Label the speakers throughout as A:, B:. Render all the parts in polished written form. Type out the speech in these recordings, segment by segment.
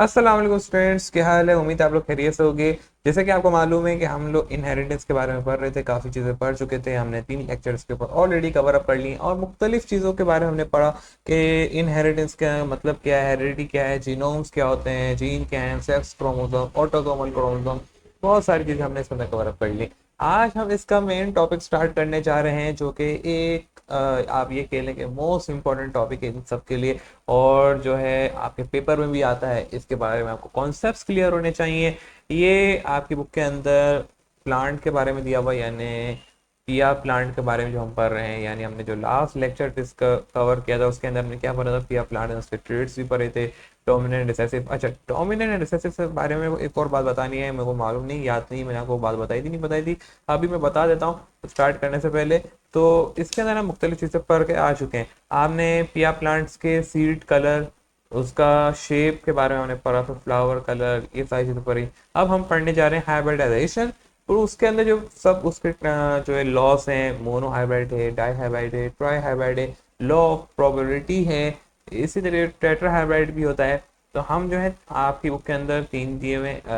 A: अस्सलाम वालेकुम स्टूडेंट्स, क्या हाल है। उम्मीद है आप लोग खैरियत से होंगे। जैसे कि आपको मालूम है कि हम लोग इनहेरिटेंस के बारे में पढ़ रहे थे, काफ़ी चीज़ें पढ़ चुके थे। हमने 3 लेक्चर्स के ऊपर ऑलरेडी कवर अप कर ली और मुख्तलिफ चीज़ों के बारे में हमने पढ़ा कि इनहेरिटेंस का मतलब क्या है, हेरिडिटी क्या है, जीनोम्स क्या होते हैं, जीन क्या है, सेक्स क्रोमोसोम, ऑटोसोमल क्रोमोसोम, बहुत सारी चीज़ें हमने इसके अंदर कवर अप कर ली। आज हम इसका मेन टॉपिक स्टार्ट करने जा रहे हैं, जो कि एक आप ये कह लें कि मोस्ट इम्पॉर्टेंट टॉपिक है इन सब के लिए। और जो है आपके पेपर में भी आता है, इसके बारे में आपको कॉन्सेप्ट्स क्लियर होने चाहिए। ये आपकी बुक के अंदर प्लांट के बारे में दिया हुआ, यानी पिया प्लांट के बारे में जो हम पढ़ रहे हैं, यानी हमने जो लास्ट लेक्चर इसका कवर किया था उसके अंदर हमने क्या पढ़ा था, पिया प्लांट, उसके ट्रेड्स भी पढ़े थे। डोमिनेंट रिसेसिव, अच्छा डोमिनेंट एंड रिसेसिव के बारे में एक और बात बतानी है, मेरे को मालूम नहीं, याद नहीं, मैंने आपको बात बताई थी नहीं बताई थी, अभी मैं बता देता हूँ स्टार्ट करने से पहले। तो इसके अंदर हम मुख्तलिफ चीज़ें पढ़ के आ चुके हैं। आपने पिया प्लांट्स के सीड कलर, उसका शेप के बारे में हमने पढ़ा, फिर फ्लावर कलर, ये सारी चीज़ें पढ़ी। अब हम पढ़ने जा रहे हैं हाइब्रिडाइजेशन, और उसके अंदर जो सब उसके जो है लॉस हैं, मोनो हाइब्रिड है, डाई हाइब्रिड है, ट्राई हाइब्रिड है, लॉ ऑफ प्रोबेबिलिटी है, इसी तरह टेट्रा हाइब्रिड भी होता है। तो हम जो है आपकी बुक के अंदर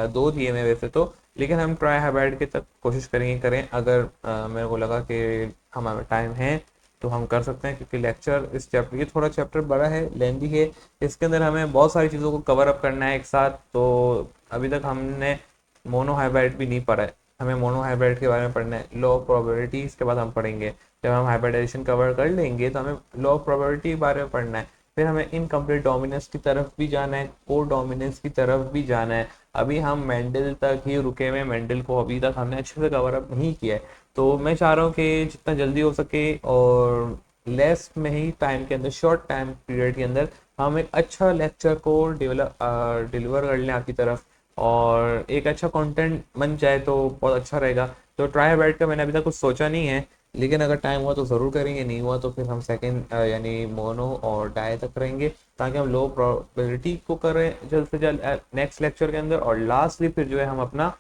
A: 2 दिए हुए वैसे तो, लेकिन हम ट्राई हाइब्रिड की तक कोशिश करेंगे करें। अगर मेरे को लगा कि हमारा टाइम है तो हम कर सकते हैं, क्योंकि लेक्चर इस चैप्टर, ये थोड़ा चैप्टर बड़ा है, लेंदी है, इसके अंदर हमें बहुत सारी चीज़ों को कवर अप करना है एक साथ। तो अभी तक हमने मोनो हाइब्रिड भी नहीं पढ़ा है, हमें मोनो हाइब्रिड के बारे में पढ़ना है। लॉ ऑफ प्रोबेबिलिटीज़ के बाद हम पढ़ेंगे। जब हम हाइब्रिडाइजेशन कवर कर लेंगे तो हमें लॉ ऑफ प्रोबेबिलिटी के बारे में पढ़ना है। फिर हमें इनकम्प्लीट डोमिनेंस की तरफ भी जाना है, को डोमिनेंस की तरफ भी जाना है। अभी हम मेंडल तक ही रुके हुए हैं, मेंडल को अभी तक हमने अच्छे से कवर अप नहीं किया है। तो मैं चाह रहा हूँ कि जितना जल्दी हो सके और लेस में ही टाइम के अंदर, शॉर्ट टाइम पीरियड के अंदर, हम एक अच्छा लेक्चर को डिलीवर कर लें आपकी तरफ, और एक अच्छा कंटेंट बन जाए तो बहुत अच्छा रहेगा। तो ट्राई बैठ का मैंने अभी तक कुछ सोचा नहीं है, लेकिन अगर टाइम हुआ तो ज़रूर करेंगे, नहीं हुआ तो फिर हम सेकंड यानी मोनो और डाई तक करेंगे, ताकि हम लो प्रोबेबिलिटी को करें जल्द से जल्द नेक्स्ट लेक्चर के अंदर, और लास्टली फिर जो है हम अपना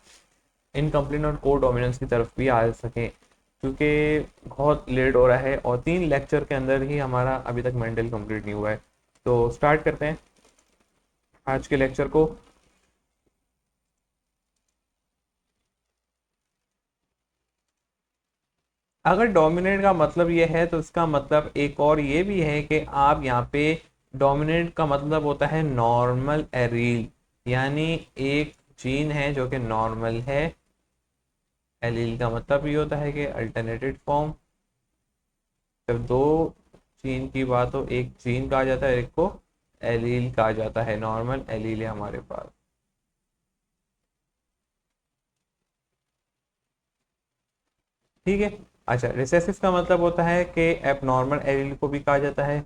A: इनकम्प्लीट और को डोमिनेंस की तरफ भी आ सकें, क्योंकि बहुत लेट हो रहा है और 3 लेक्चर के अंदर ही हमारा अभी तक मेंटल कंप्लीट नहीं हुआ है। तो स्टार्ट करते हैं आज के लेक्चर को। अगर डोमिनेंट का मतलब ये है तो इसका मतलब एक और ये भी है कि आप यहाँ पे, डोमिनेंट का मतलब होता है नॉर्मल एलील, यानी एक जीन है जो कि नॉर्मल है। एलील का मतलब ये होता है कि अल्टरनेटेड फॉर्म। जब दो जीन की बात हो, एक जीन कहा जाता है, एक को एलील कहा जाता है। नॉर्मल एलील है हमारे पास, ठीक है। अच्छा, रिसेसिव का मतलब होता है कि एबनॉर्मल एलील को भी कहा जाता है।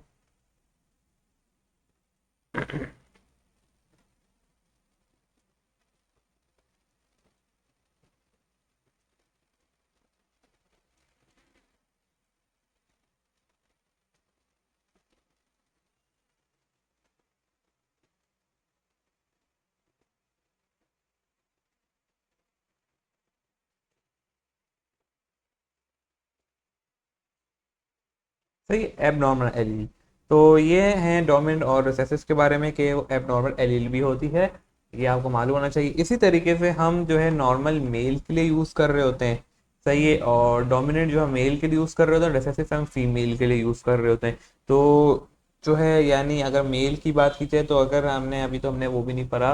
A: सही, एबनॉर्मल एलील। तो ये हैं डोमिनेंट और रिसेसिव के बारे में, कि एबनॉर्मल एलील भी होती है, ये आपको मालूम होना चाहिए। इसी तरीके से हम जो है नॉर्मल मेल के लिए यूज़ कर रहे होते हैं, सही है, और डोमिनेंट जो हम मेल के लिए यूज़ कर रहे होते हैं, रिसेसिव हम फीमेल के लिए यूज़ कर रहे होते हैं। तो जो है, यानी अगर मेल की बात की जाए तो अगर हमने अभी तो हमने वो भी नहीं पढ़ा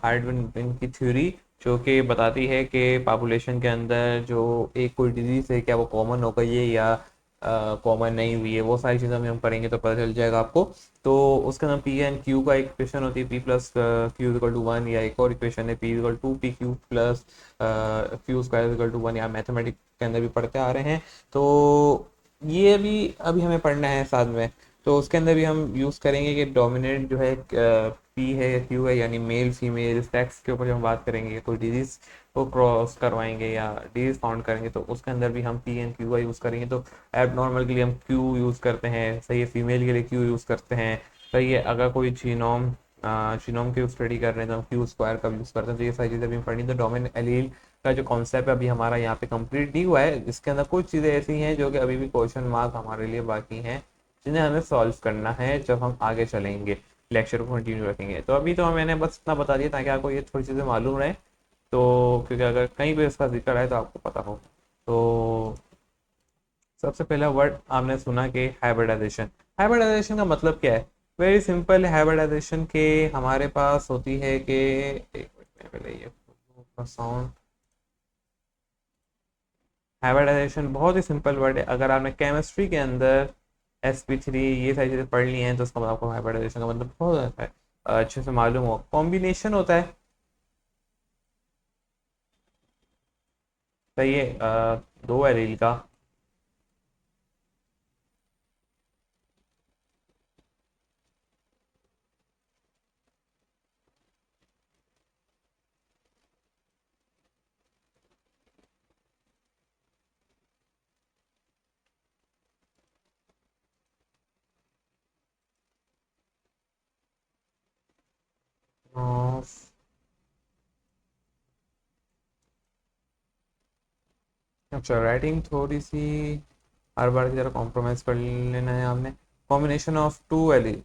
A: हार्डविन की थ्योरी, जो कि बताती है कि पॉपुलेशन के अंदर जो एक कोई डिजीज़ है, क्या वो कॉमन हो गई है या कॉमन नहीं हुई है, वो सारी चीज़ें हम पढ़ेंगे तो पता चल जाएगा आपको। तो उसका नाम पी एंड क्यू का इक्वेशन होती है, P plus Q equal to one, या एक और इक्वेशन है P equal to P Q plus Q square equal to one, या मैथमेटिक्स के अंदर भी पढ़ते आ रहे हैं। तो ये भी अभी हमें पढ़ना है साथ में। तो उसके अंदर भी हम यूज़ करेंगे कि डोमिनेंट जो है पी है या क्यू है, यानी मेल फीमेल सेक्स के ऊपर जब हम बात करेंगे, कोई डिजीज़ को क्रॉस करवाएंगे या डिजीज फाउंड करेंगे, तो उसके अंदर भी हम पी एंड क्यू का यूज़ करेंगे। तो एब नॉर्मल के लिए हम क्यू यूज़ करते हैं, सही है, फीमेल के लिए क्यू यूज़ करते हैं, सही है। अगर कोई जीनोम की स्टडी कर रहे हैं तो हम क्यू स्क्वायर का यूज़ करते हैं। तो ये सारी चीज़ें भी पढ़नी। तो डोमिनेंट एलील का जो कॉन्सेप्ट है अभी हमारा यहाँ पे कंप्लीट नहीं हुआ है, इसके अंदर कुछ चीज़ें ऐसी हैं जो कि अभी भी क्वेश्चन मार्क हमारे लिए बाकी हैं, जिन्हें हमें सॉल्व करना है जब हम आगे चलेंगे। लेक्चर को कंटिन्यू रखेंगे। तो अभी तो मैंने बस इतना बता दिया ताकि आपको ये थोड़ी चीज़ें मालूम रहे, तो क्योंकि अगर कहीं पे इसका जिक्र आए तो आपको पता हो। तो सबसे पहला वर्ड आपने सुना कि हाइब्रिडाइजेशन। हाइब्रिडाइजेशन का मतलब क्या है? Very simple. हाइब्रिडाइजेशन के हमारे पास होती है कि एक मिनट में पहले ये साउंड। हाइब्रिडाइजेशन बहुत ही सिंपल वर्ड है। अगर आपने केमिस्ट्री के अंदर sp3 ये सारी चीज़ें पढ़ ली हैं तो उसका मतलब आपको हाइब्रिडाइजेशन का मतलब बहुत अच्छा है, अच्छे से मालूम हो। कॉम्बिनेशन होता है, सही है, दो एलील का। अच्छा, राइटिंग थोड़ी सी हर बार की तरह कॉम्प्रोमाइज कर लेना है आपने। Combination of two allele.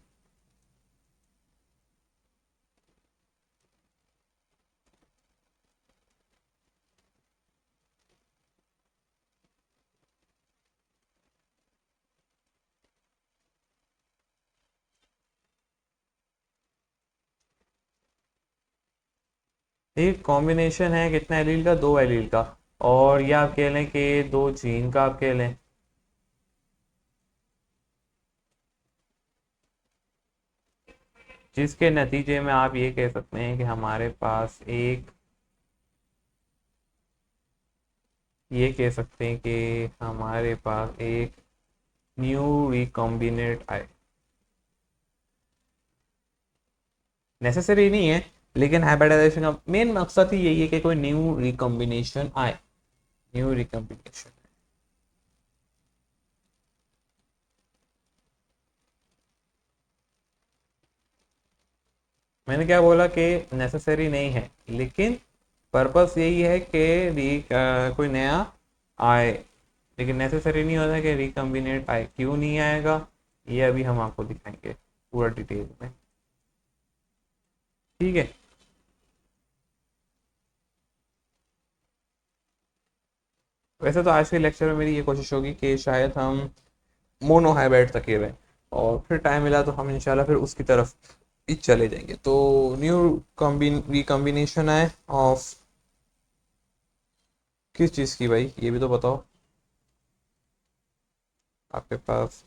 A: एक कॉम्बिनेशन है कितना एलील का? दो एलील का। और ये आप कह लें कि दो जीन का आप कह लें। जिसके नतीजे में आप ये कह सकते हैं कि हमारे पास एक, ये कह सकते हैं कि हमारे पास एक न्यू रिकॉम्बिनेट आए। नेसेसरी नहीं है, लेकिन हाइब्रिडाइजेशन का मेन मकसद ही यही है कि कोई न्यू रिकॉम्बिनेशन आए। New recombination. मैंने क्या बोला कि नेसेसरी नहीं है, लेकिन पर्पस यही है कि कोई नया आए। लेकिन नेसेसरी नहीं होता कि रिकम्बिनेट आए। क्यों नहीं आएगा ये अभी हम आपको दिखाएंगे पूरा डिटेल में। ठीक है। वैसे तो आज के लेक्चर में मेरी ये कोशिश होगी कि शायद हम मोनोहाइब्रिड तक ही रहें, और फिर टाइम मिला तो हम इंशाल्लाह फिर उसकी तरफ ही चले जाएंगे। तो न्यू रिकम्बिनेशन है ऑफ किस चीज़ की भाई, ये भी तो बताओ आपके पास।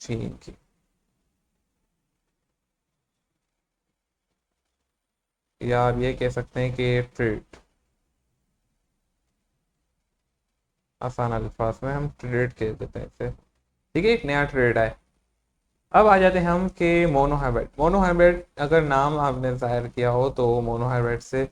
A: चीन की। या आप ये कह सकते हैं कि ट्रेड। आसान अल्फाज में हम ट्रेड कह देते हैं इसे। ठीक है, एक नया ट्रेड है। अब आ जाते हैं हम कि मोनोहाइब्रिड। मोनोहाइब्रिड अगर नाम आपने जाहिर किया हो तो मोनोहाइब्रिड से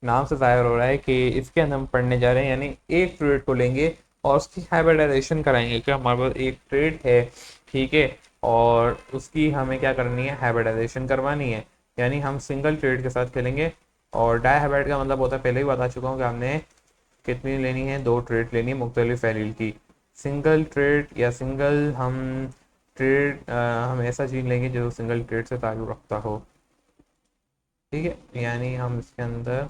A: नाम से जाहिर हो रहा है कि इसके अंदर हम पढ़ने जा रहे हैं, यानी एक ट्रेड को लेंगे और उसकी हाइब्रिडाइजेशन कराएंगे। कि हमारे पास एक ट्रेड है, ठीक है, और उसकी हमें क्या करनी है? हाइब्रिडाइजेशन करवानी है। यानी हम सिंगल ट्रेड के साथ खेलेंगे। और डाई हाइब्रिड का मतलब होता है, पहले ही बता चुका हूँ कि हमने कितनी लेनी है? दो ट्रेड लेनी है मुख्तलिफ एलील की। सिंगल ट्रेड या सिंगल हम ट्रेड, हम ऐसा चीज लेंगे जो सिंगल ट्रेड से ताल्लुक़ रखता हो। ठीक है, यानी हम इसके अंदर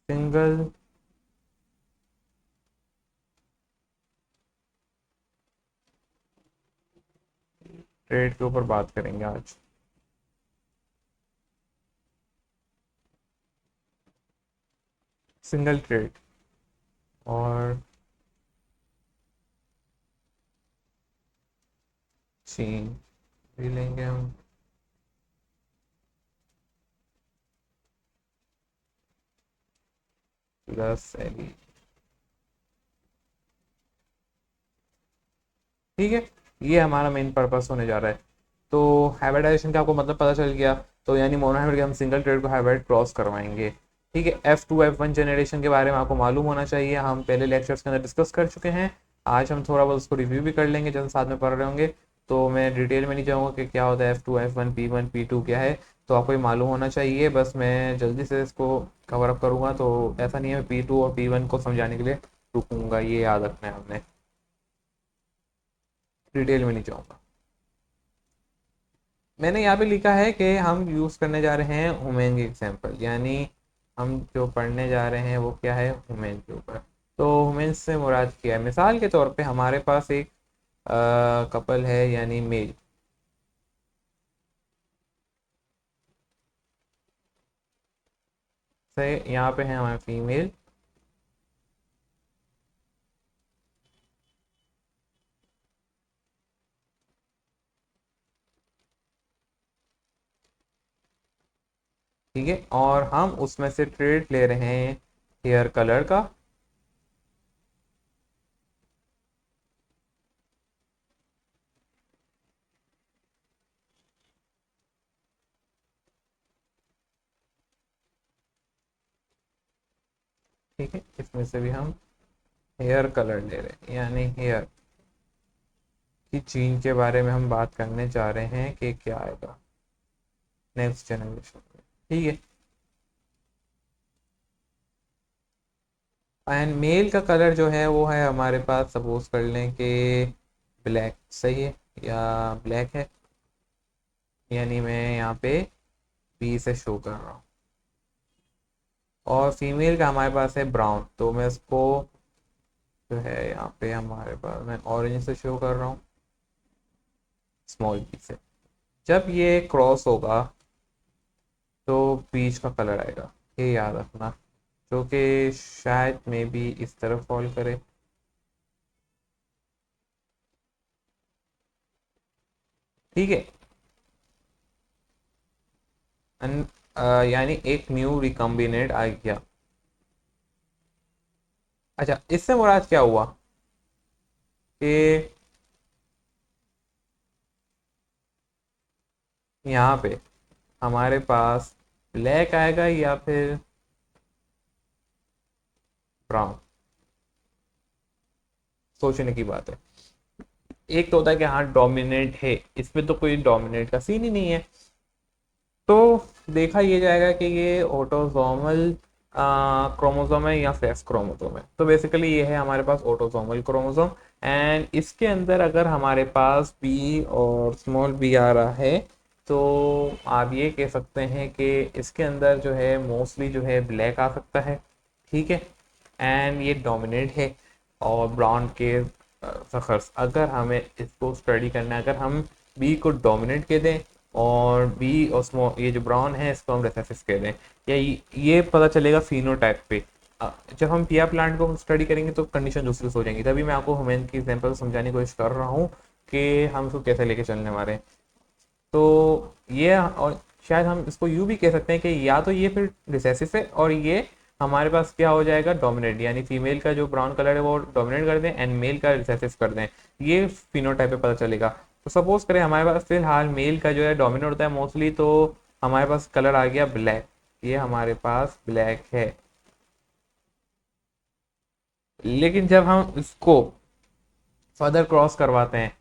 A: सिंगल ट्रेड के ऊपर बात करेंगे आज। Single trait. और चीन भी लेंगे हम। Plus allele. ठीक है, ये हमारा मेन पर्पस होने जा रहा है। तो हाइब्रिडाइजेशन का आपको मतलब पता चल गया। तो यानी मोनोहाइब्रिड के हम सिंगल ट्रेड को हाइब्रिड क्रॉस करवाएंगे। ठीक है, F2 F1 जनरेशन के बारे में आपको मालूम होना चाहिए, हम पहले लेक्चर्स के अंदर डिस्कस कर चुके हैं। आज हम थोड़ा बहुत उसको रिव्यू भी कर लेंगे जब हम साथ में पढ़ रहे होंगे। तो मैं डिटेल में नहीं जाऊँगा कि क्या होता है F2 F1 P1 P2 क्या है। तो आपको ये मालूम होना चाहिए, बस मैं जल्दी से इसको कवर अप करूँगा। तो ऐसा नहीं है P2 और P1 को समझाने के लिए रुकूंगा, ये याद रखना है हमने। डिटेल में नहीं जाऊँगा। मैंने यहाँ पे लिखा है कि हम यूज़ करने जा रहे हैं वुमेन की एग्जाम्पल, यानी हम जो पढ़ने जा रहे हैं वो क्या है, वुमेन के ऊपर। तो वुमेन से मुराद क्या है, मिसाल के तौर पे हमारे पास एक कपल है यानी मेल, से यहाँ पे है हमारे फीमेल, ठीक है, और हम उसमें से ट्रेड ले रहे हैं हेयर कलर का, ठीक है, इसमें से भी हम हेयर कलर ले रहे हैं, यानी हेयर की चीन के बारे में हम बात करने जा रहे हैं कि क्या आएगा नेक्स्ट जनरेशन में, ठीक है। एंड मेल का कलर जो है वो है हमारे पास, सपोज कर लें कि ब्लैक, सही है, या ब्लैक है, यानी मैं यहाँ पे बी से शो कर रहा हूँ। और फीमेल का हमारे पास है ब्राउन, तो मैं इसको जो है यहाँ पे हमारे पास मैं ऑरेंज से शो कर रहा हूँ, स्मॉल बी से। जब ये क्रॉस होगा तो बीच का कलर आएगा, ये याद रखना, जो कि शायद में भी इस तरफ फॉल करे, ठीक है। यानी एक न्यू रिकम्बिनेट आ गया। अच्छा, इससे मुराद क्या हुआ कि यहाँ पे हमारे पास ब्लैक आएगा या फिर ब्राउन, सोचने की बात है। एक तो होता है कि हाँ डोमिनेट है, इसमें तो कोई डोमिनेट का सीन ही नहीं है, तो देखा ये जाएगा कि ये ऑटोसोमल क्रोमोसोम है या सेक्स क्रोमोसोम है। तो बेसिकली ये है हमारे पास ऑटोसोमल क्रोमोसोम, एंड इसके अंदर अगर हमारे पास बी और स्मॉल बी आ रहा है, तो आप ये कह सकते हैं कि इसके अंदर जो है मोस्टली जो है ब्लैक आ सकता है, ठीक है, एंड ये डोमिनेट है। और ब्राउन के सखर्स, अगर हमें इसको स्टडी करना है, अगर हम बी को डोमिनेट कह दें और बी और स्मॉल ये जो ब्राउन है इसको हम रेसेसिव कह दें, या ये पता चलेगा फिनोटाइप पे। जब हम पिया प्लांट को स्टडी करेंगे तो कंडीशन दूसरी हो जाएंगी, तभी मैं आपको ह्यूमन की एग्जांपल समझाने की कोशिश कर रहा हूँ कि हम इसको कैसे लेके चलने वाले हैं। तो ये, और शायद हम इसको यूँ भी कह सकते हैं कि या तो ये फिर रिसेसिव है और ये हमारे पास क्या हो जाएगा, डोमिनेट, यानी फीमेल का जो ब्राउन कलर है वो डोमिनेट कर दें एंड मेल का रिसेसिव कर दें, ये फिनोटाइप पे पता चलेगा। तो सपोज करें हमारे पास फिलहाल मेल का जो है डोमिनेट होता है मोस्टली, तो हमारे पास कलर आ गया ब्लैक, ये हमारे पास ब्लैक है। लेकिन जब हम इसको फर्दर क्रॉस करवाते हैं,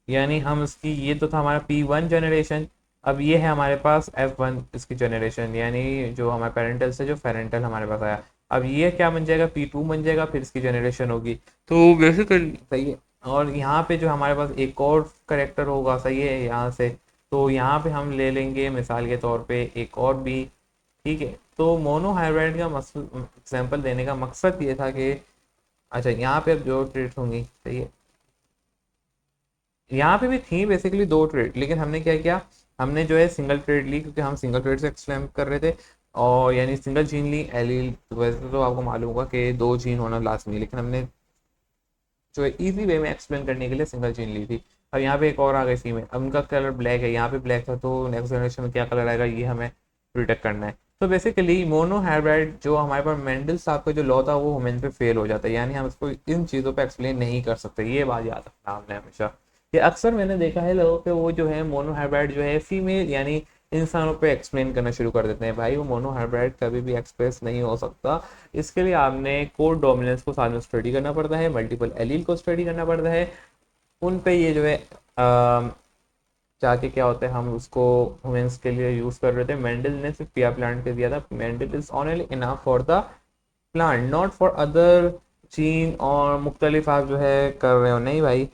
A: यानी हम इसकी, ये तो था हमारा P1 जनरेशन, अब ये है हमारे पास F1 इसकी जनरेशन, यानी जो हमारे पेरेंटल से जो पेरेंटल हमारे पास आया, अब ये क्या बन जाएगा, P2 बन जाएगा, फिर इसकी जनरेशन होगी। तो बेसिकली सही है। और यहाँ पे जो हमारे पास एक और करेक्टर होगा, सही है, यहाँ से, तो यहाँ पे हम ले लेंगे मिसाल के तौर पे एक और भी, ठीक है। तो मोनोहाइब्रिड का एग्जाम्पल देने का मकसद ये था कि अच्छा यहाँ पे अब जो ट्रेड्स होंगी, सही है, यहाँ पे भी थी बेसिकली दो ट्रेड, लेकिन हमने क्या किया, हमने जो है सिंगल ट्रेड ली, क्योंकि हम सिंगल ट्रेड से एक्सप्लेन कर रहे थे, और यानी सिंगल जीन ली एलील। वैसे तो आपको मालूम होगा कि दो जीन होना लाजमी है, लेकिन हमने जो है इजी वे में एक्सप्लेन करने के लिए सिंगल जीन ली थी। अब यहाँ पे एक और आ गई फीमेल, अब उनका कलर ब्लैक है, यहाँ पे ब्लैक था, तो नेक्स्ट जनरेशन में क्या कलर आएगा ये हमें प्रिडिक्ट करना है। तो बेसिकली मोनो हाइब्रिड जो हमारे पास मेंडल साहब का जो लॉ था वो ह्यूमन पे फेल हो जाता है, यानी हम इसको इन चीज़ों पे एक्सप्लेन नहीं कर सकते, ये बात याद रखना हमने हमेशा। ये अक्सर मैंने देखा है लोगों के, वो जो है मोनो हाइब्रिड जो है फीमेल यानी इंसानों पे एक्सप्लेन करना शुरू कर देते हैं, भाई वो मोनो हाइब्रिड कभी भी एक्सप्रेस नहीं हो सकता। इसके लिए आपने कोड डोमिनेंस को साथ में स्टडी करना पड़ता है, मल्टीपल एलील को स्टडी करना पड़ता है, उन पे ये जो है जाके क्या होता है, हम उसको वुमेन्स के लिए यूज़ कर रहे थे। मेंडल ने सिर्फ पिया प्लांट के दिया था, Mendel is only enough for the plant, not for other gene, और मुख्तलिफ आप जो है कर रहे हो, नहीं भाई,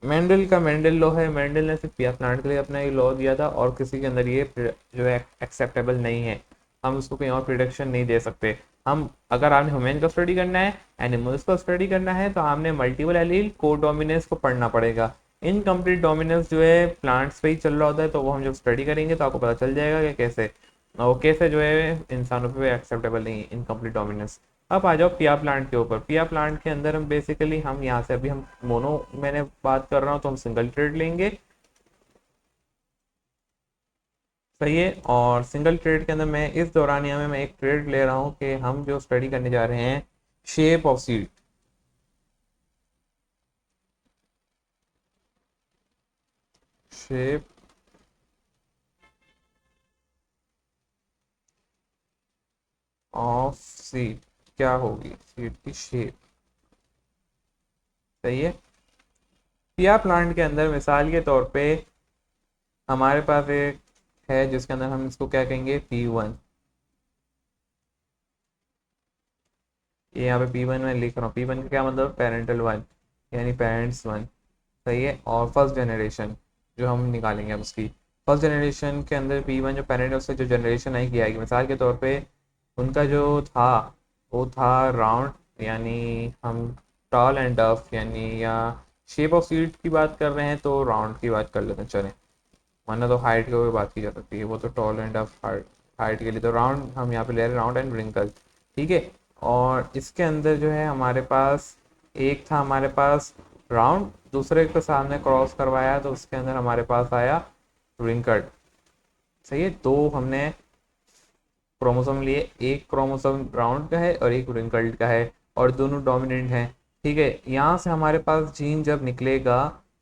A: मेंडल लॉ है। मेंडल ने सिर्फ पिया प्लांट के लिए अपना ये लॉ दिया था और किसी के अंदर ये जो है एक्सेप्टेबल नहीं है। हम उसको कहीं और प्रिडिक्शन नहीं दे सकते। हम अगर आपने ह्यूमन का स्टडी करना है, एनिमल्स का स्टडी करना है, तो आपने मल्टीपल एलील को डोमिनेंस को पढ़ना पड़ेगा। इनकम्प्लीट डोमिनेंस जो है प्लांट्स पे ही चल रहा होता है, तो वो हम जब स्टडी करेंगे तो आपको पता चल जाएगा कि कैसे और कैसे जो है इंसानों पे एक्सेप्टेबल नहीं है इनकम्प्लीट डोमिनेंस। अब आ जाओ पिया प्लांट के ऊपर। पिया प्लांट के अंदर हम बेसिकली हम यहाँ से अभी हम मोनो मैंने बात कर रहा हूँ तो हम सिंगल ट्रेड लेंगे, सही है। और सिंगल ट्रेड के अंदर मैं इस दौरानिया में मैं एक ट्रेड ले रहा हूँ कि हम जो स्टडी करने जा रहे हैं shape of seed. Shape of seed क्या होगी, सीड की शेप, सही है। पिया प्लांट के अंदर मिसाल के तौर पे हमारे पास एक है जिसके अंदर हम इसको क्या कहेंगे, P1। ये यहाँ पे P1 में लिख रहा हूँ। P1 का क्या मतलब, पेरेंटल वन, यानी पेरेंट्स वन, सही है। और फर्स्ट जनरेशन जो हम निकालेंगे अब उसकी, फर्स्ट जनरेशन के अंदर P1 जो पेरेंट है उससे जो जनरेशन आई की आएगी, मिसाल के तौर पे उनका जो था वो था राउंड, यानी हम टॉल एंड डफ यानी, या शेप ऑफ सीड की बात कर रहे हैं तो राउंड की बात कर लेते हैं चलें, वरना तो हाइट के ऊपर बात की जा सकती है, वो तो tall end of height, height के लिए तो राउंड हम यहाँ पे ले रहे हैं, राउंड एंड रिंकल, ठीक है। और इसके अंदर जो है हमारे पास एक था हमारे पास राउंड, दूसरे के सामने क्रॉस करवाया तो उसके अंदर हमारे पास आया रिंकल्ड, सही है। दो हमने क्रोमोसोम लिए, एक क्रोमोसोम राउंड का है और एक रिंकल्ड का है, और दोनों डोमिनेंट हैं, ठीक है। यहाँ से हमारे पास जीन जब निकलेगा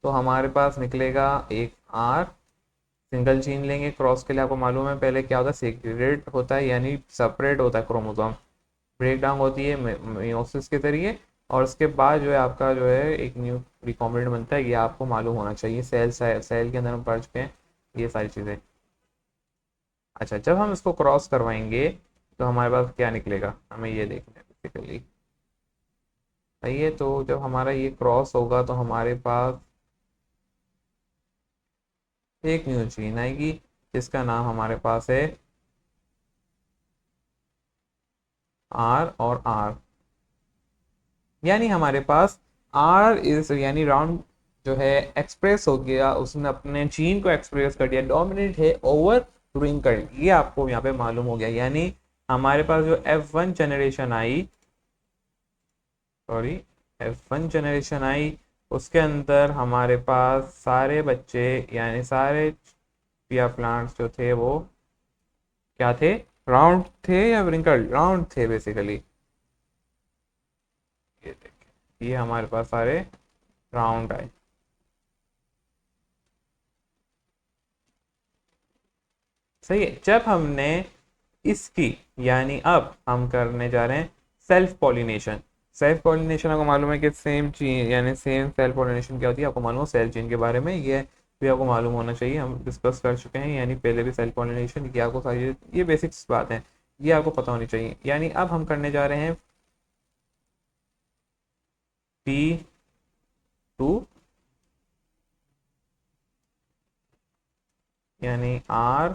A: तो हमारे पास निकलेगा एक आर, सिंगल जीन लेंगे क्रॉस के लिए, आपको मालूम है पहले क्या होता है, सेग्रीगेट होता है यानी सेपरेट होता है क्रोमोसोम, ब्रेक डाउन होती है मेयोसिस के जरिए, और उसके बाद जो है आपका जो है एक न्यू रिकॉम्बिनेंट बनता है, ये आपको मालूम होना चाहिए। सेल के अंदर हम पढ़ चुके हैं ये सारी चीज़ें। अच्छा, जब हम इसको क्रॉस करवाएंगे तो हमारे पास क्या निकलेगा, हमें ये देखना है बेसिकली, सही है। तो जब हमारा ये क्रॉस होगा तो हमारे पास एक न्यू जीन आएगी जिसका नाम हमारे पास है आर और आर, यानी हमारे पास आर इज यानी राउंड जो है एक्सप्रेस हो गया, उसने अपने जीन को एक्सप्रेस कर दिया, डोमिनेंट है ओवर ट्विंकल, ये आपको यहाँ पे मालूम हो गया। यानी हमारे पास जो F1 जनरेशन आई, सॉरी F1 जनरेशन आई, उसके अंदर हमारे पास सारे बच्चे यानी सारे पिया प्लांट्स जो थे वो क्या थे, राउंड थे या व्रिंकल, राउंड थे बेसिकली। ये देखिए ये हमारे पास सारे राउंड आए, सही है। जब हमने इसकी यानी अब हम करने जा रहे हैं सेल्फ पॉलिनेशन। सेल्फ पॉलिनेशन आपको मालूम है कि सेम चीज यानी सेम सेल्फ पॉलिनेशन क्या होती है, आपको मालूम हो सेल चेन के बारे में, ये भी आपको मालूम होना चाहिए, हम डिस्कस कर चुके हैं यानी पहले भी सेल्फ पॉलिनेशन, ये आपको सारी ये बेसिक्स बात है, ये आपको पता होनी चाहिए। यानी अब हम करने जा रहे हैं P2 यानी R,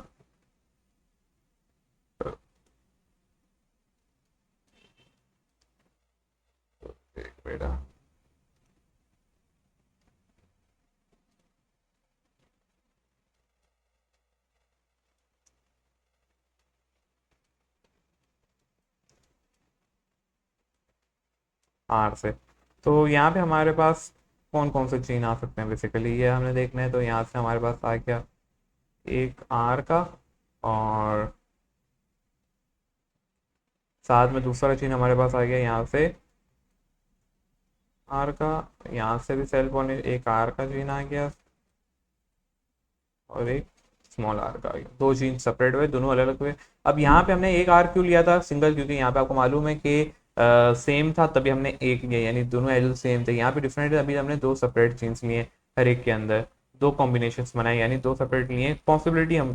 A: एक बेटा आर से, तो यहाँ पे हमारे पास कौन कौन से जीन आ सकते हैं बेसिकली ये हमने देखना है। तो यहाँ से हमारे पास आ गया एक आर का, और साथ में दूसरा जीन हमारे पास आ गया यहाँ से आर का, यहाँ से भी सेल पॉलिनेशन एक आर का जीन आ गया और एक स्मॉल आर का आ गया, दो जीन सेपरेट हुए, दोनों अलग अलग हुए। अब यहाँ पे हमने एक आर क्यों लिया था सिंगल, क्योंकि यहाँ पे आपको मालूम है कि सेम था तभी हमने एक लिया, यानी दोनों एल सेम थे। यहाँ पे डिफरेंट है, अभी हमने दो सेपरेट जीन्स लिए हर एक के अंदर, दो कॉम्बिनेशन बनाए यानी दो सेपरेट लिए। पॉसिबिलिटी हम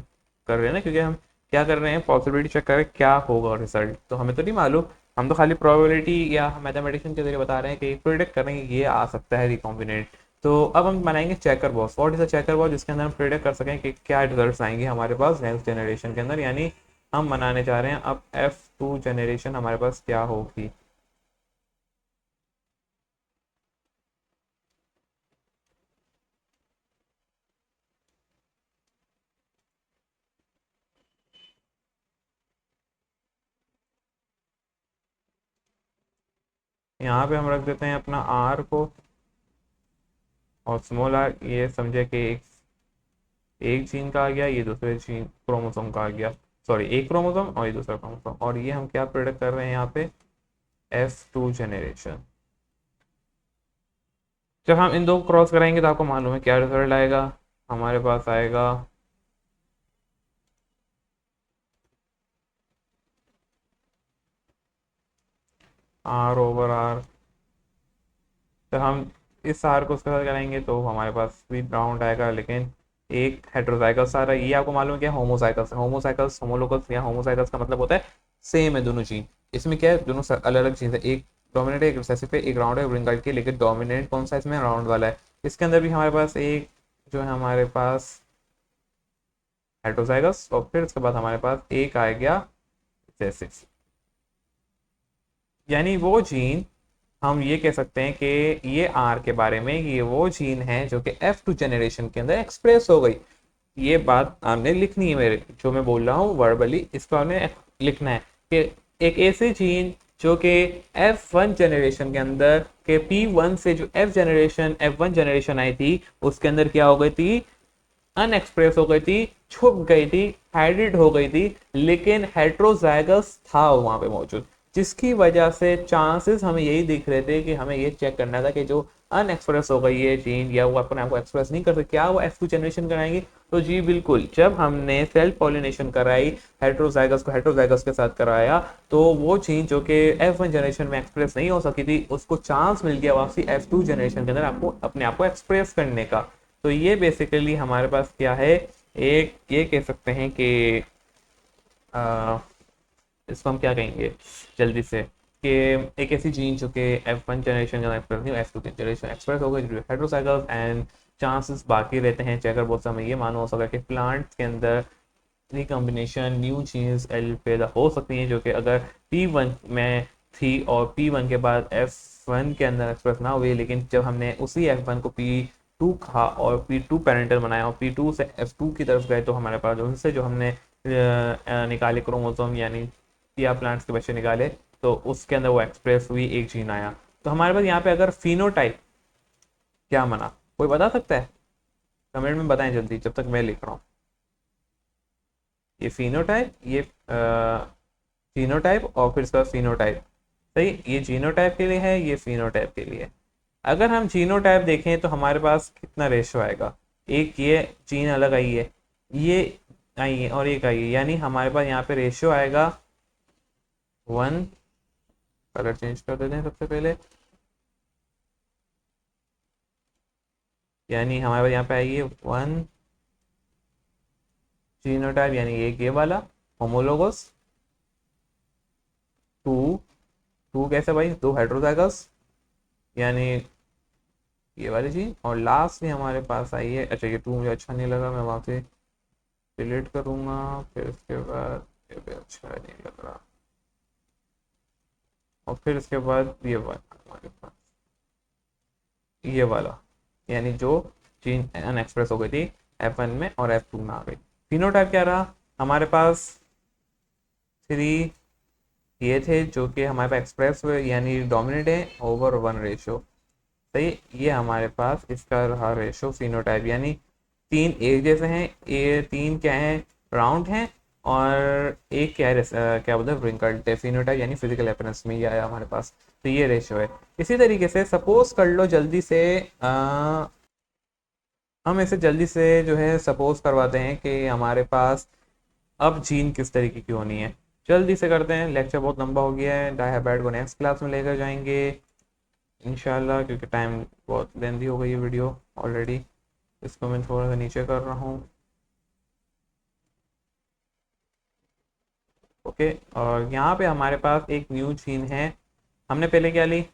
A: कर रहे हैं ना, क्योंकि हम क्या कर रहे हैं, पॉसिबिलिटी चेक कर रहे हैं क्या होगा रिजल्ट, तो हमें तो नहीं मालूम, हम तो खाली प्रोबेबिलिटी या मैथमेटिक्स के जरिए बता रहे हैं कि प्रिडिक्ट कर रहे हैं कि ये आ सकता है रिकॉम्बिनेंट, तो अब हम बनाएंगे checker box. What is a checker box, जिसके अंदर हम प्रेडिक्ट कर सकें कि क्या रिजल्ट्स आएंगे हमारे पास नेक्स्ट जनरेशन के अंदर। यानी हम बनाने जा रहे हैं अब F2 जनरेशन हमारे पास क्या होगी। यहाँ पे हम रख देते हैं अपना R को और स्मॉल r, ये समझे कि एक जीन का आ गया, ये दूसरे जीन क्रोमोसोम का आ गया, सॉरी एक क्रोमोसोम और ये दूसरा क्रोमोसोम, और ये हम क्या प्रोडक्ट कर रहे हैं यहाँ पे F2 जनरेशन। जब हम इन दो क्रॉस कराएंगे तो आपको मालूम है क्या रिजल्ट आएगा, हमारे पास आएगा R/R। जब हम इस आर को उसके साथ कराएंगे तो हमारे पास भी राउंड आएगा, लेकिन एक हेट्रोजाइगस आ रहा है। ये आपको मालूम है क्या होमोजाइगस, होमोजाइगस होमोलोगस या होमोजाइगस का मतलब होता है सेम है दोनों जीन। इसमें क्या है, दोनों अलग अलग जीन है, एक डोमिनेंट है एक रिसेसिव है, एक राउंड है ब्रिंगाइट की, लेकिन डोमिनेंट कौन सा इसमें राउंड वाला है। इसके अंदर भी हमारे पास एक जो है हमारे पास हेट्रोजाइगस, और फिर उसके बाद हमारे पास एक आ गया रिसेसिव। यानी वो जीन हम ये कह सकते हैं कि ये आर के बारे में ये वो जीन है जो कि F2 जनरेशन के अंदर एक्सप्रेस हो गई। ये बात आपने लिखनी है, मेरे जो मैं बोल रहा हूँ वर्बली इसको आपने लिखना है कि एक ऐसे जीन जो कि F1 जनरेशन के अंदर के P1 से जो F1 जनरेशन आई थी उसके अंदर क्या हो गई थी, अनएक्सप्रेस हो गई थी, छुप गई थी, हाइब्रिड हो गई थी, लेकिन हेट्रोजाइगस था वहां पे मौजूद, जिसकी वजह से चांसेस हमें यही दिख रहे थे कि हमें ये चेक करना था कि जो अनएक्सप्रेस हो गई है जीन या वो अपने आप को एक्सप्रेस नहीं कर सकते क्या वो F2 जनरेशन कराएंगे। तो जी बिल्कुल, जब हमने सेल्फ पॉलिनेशन कराई हेट्रोजाइगस को हेट्रोजाइगस के साथ कराया तो वो जीन जो कि F1 जनरेशन में एक्सप्रेस नहीं हो सकी थी उसको चांस मिल गया वापसी F2 जनरेशन के अंदर आपको अपने आप को एक्सप्रेस करने का। तो ये बेसिकली हमारे पास क्या है, एक ये कह सकते हैं कि आ, इसको हम क्या कहेंगे जल्दी से कि एक ऐसी जीन जो कि F1 जनरेशन का एक्सप्रेस नहीं F2 जनरेशन एक्सप्रेस हो गई हेट्रोसाइकल्स, एंड चांसेस बाकी रहते हैं चेकर बोर्ड से हमें ये मालूम हो सकता है कि प्लांट्स के अंदर रिकॉम्बिनेशन न्यू जीन्स एल पैदा हो सकती हैं जो कि अगर P1 में थी और P1 के बाद F1 के अंदर एक्सप्रेस ना हुई, लेकिन जब हमने उसी F1 को P2 कहा और P2 पेरेंटल बनाया और P2 से F2 की तरफ गए तो हमारे पास उनसे जो हमने निकाले क्रोमोसोम यानी या प्लांट्स के बच्चे निकाले तो उसके अंदर वो एक्सप्रेस हुई एक जीन आया। तो हमारे पास यहाँ पे अगर फिनोटाइप क्या मना, कोई बता सकता है, कमेंट में बताएं जल्दी जब तक मैं लिख रहा हूँ। ये फिनोटाइप, ये फिनोटाइप और फिर इसका फिनोटाइप, सही, ये जीनोटाइप के लिए है ये फिनोटाइप के लिए। अगर हम जीनोटाइप देखें तो हमारे पास कितना रेशो आएगा, एक ये जीन अलग आई है, ये आई है और एक आई है, यानी हमारे पास यहाँ पे रेशियो आएगा 1। कलर चेंज कर देते हैं सबसे पहले, यानी हमारे पास यहाँ पे आएगी 1 जीनोटाइप यानी एक ये वाला होमोलोगस, 2 2 कैसे भाई, 2 हेट्रोजाइगस यानी ये वाली चीज, और लास्ट में हमारे पास आई है, अच्छा ये 2 मुझे अच्छा नहीं लगा मैं वहां से डिलीट करूंगा, फिर उसके बाद ये भी अच्छा नहीं लग रहा, और फिर उसके बाद ये वाला हमारे पास ये वाला, यानी जो चीन अनएक्सप्रेस हो गई थी F1 में और F2 में आ गई। फिनोटाइप क्या रहा हमारे पास, 3 ये थे जो कि हमारे पास एक्सप्रेस हुए यानी डोमिनेट है ओवर 1 रेशो, सही, ये हमारे पास इसका रहा रेशो फिनोटाइप, यानी 3 एक जैसे हैं, ये 3 क्या है राउंड हैं, और एक क्या है क्या बोलते हैं व्रिंकल्ड फिनोटाइप यानी फिजिकल अपीयरेंस में ये आया हमारे पास। तो ये रेशो है। इसी तरीके से सपोज कर लो जल्दी से हम इसे जल्दी से जो है सपोज करवाते हैं कि हमारे पास अब जीन किस तरीके की होनी है। जल्दी से करते हैं, लेक्चर बहुत लंबा हो गया है, डायहाइब्राइड को नेक्स्ट क्लास में लेकर जाएंगे इंशाल्लाह, क्योंकि टाइम बहुत लेंदी हो गई है वीडियो ऑलरेडी। इसको मैं थोड़ा सा नीचे कर रहा हूँ, ओके। और यहाँ पे हमारे पास एक न्यू जीन है, हमने पहले क्या ली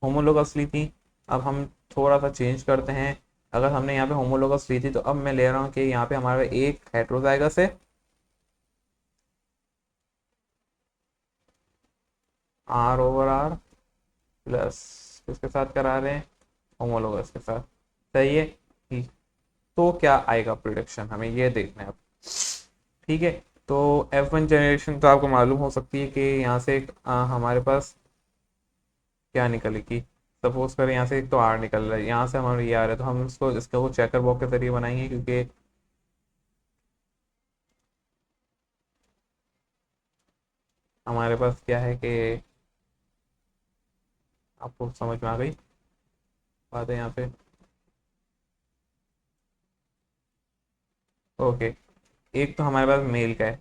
A: होमोलोगस ली थी, अब हम थोड़ा सा चेंज करते हैं। अगर हमने यहाँ पे होमोलोगस ली थी तो अब मैं ले रहा हूँ कि यहाँ पे हमारे एक हेट्रोजाइगस है, आर ओवर आर प्लस किसके साथ करा रहे हैं, होमोलोगस के साथ। सही है। ठीक। तो क्या आएगा प्रोडक्शन, हमें ये देखना है अब। ठीक है। तो F1 जनरेशन तो आपको मालूम हो सकती है कि यहाँ से हमारे पास क्या निकलेगी। सपोज करें यहाँ से एक तो आर निकल रहा है, यहाँ से हमारे ये आ रहा है, तो हम इसको इसका वो चेकर बॉक्स के जरिए बनाएंगे, क्योंकि हमारे पास क्या है कि आपको समझ में आ गई बात है यहाँ पे। ओके। एक तो हमारे पास मेल का है,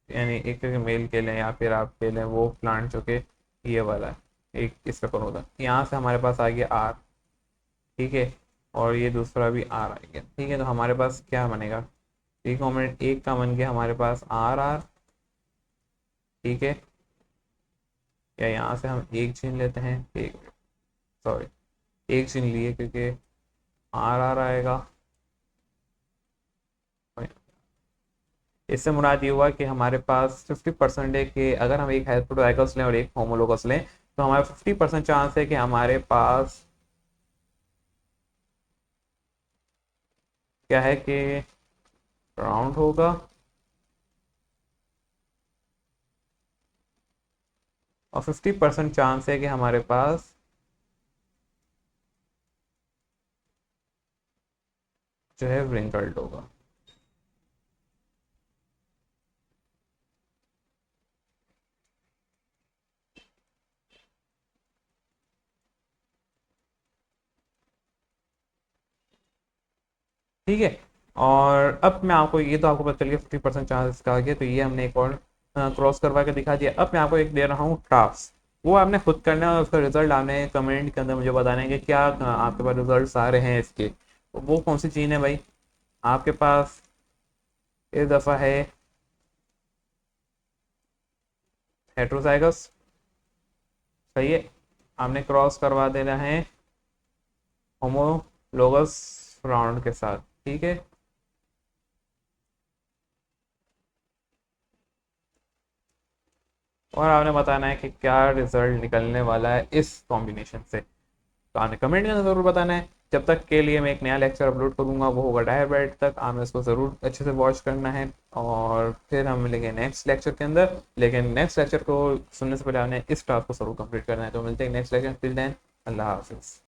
A: यानी एक मेल के लें या फिर आप के लें वो प्लांट जो कि ये वाला है, एक इसका कौन होता है। यहाँ से हमारे पास आ गया आर। ठीक है। और ये दूसरा भी आर आ गया। ठीक है। तो हमारे पास क्या बनेगा, एक कॉम्पोनेंट एक का बन गया हमारे पास आर आर। ठीक है। या यहाँ से हम एक छीन लेते हैं, एक, सॉरी, एक छीन लिए क्योंकि आर आर आएगा। इससे मुराद ये हुआ कि हमारे पास 50% है कि अगर हम एक हेटेरोजाइगस लें और एक होमोलोगस लें तो हमारा 50% चांस है कि हमारे पास क्या है कि राउंड होगा, और 50% चांस है कि हमारे पास जो है व्रिंकल्ड होगा। ठीक है। और अब मैं आपको, ये तो आपको पता चल गया 50% चांस का आ गया, तो ये हमने एक और क्रॉस करवा के दिखा दिया। अब मैं आपको एक दे रहा हूँ टास्क, वो आपने खुद करना है और उसका रिजल्ट आपने कमेंट के अंदर मुझे बताना है कि क्या आपके पास रिजल्ट आ रहे हैं इसके। वो कौन सी चीज़ है भाई, आपके पास इस दफ़ा है हेट्रोजाइगस। सही है। आपने क्रॉस करवा देना है होमोलोगस राउंड के साथ। ठीक है। और आपने बताना है कि क्या रिजल्ट निकलने वाला है इस कॉम्बिनेशन से, तो आपने कमेंट में ज़रूर बताना है। जब तक के लिए मैं एक नया लेक्चर अपलोड करूंगा वो होगा डायबेट तक, आपने इसको ज़रूर अच्छे से वॉच करना है। और फिर हम मिलेंगे नेक्स्ट लेक्चर के अंदर, लेकिन नेक्स्ट लेक्चर को सुनने से पहले आपने इस टास्क को ज़रूर कंप्लीट करना है। तो मिलते हैं नेक्स्ट लेक्चर, टिल देन अल्लाह हाफिज़।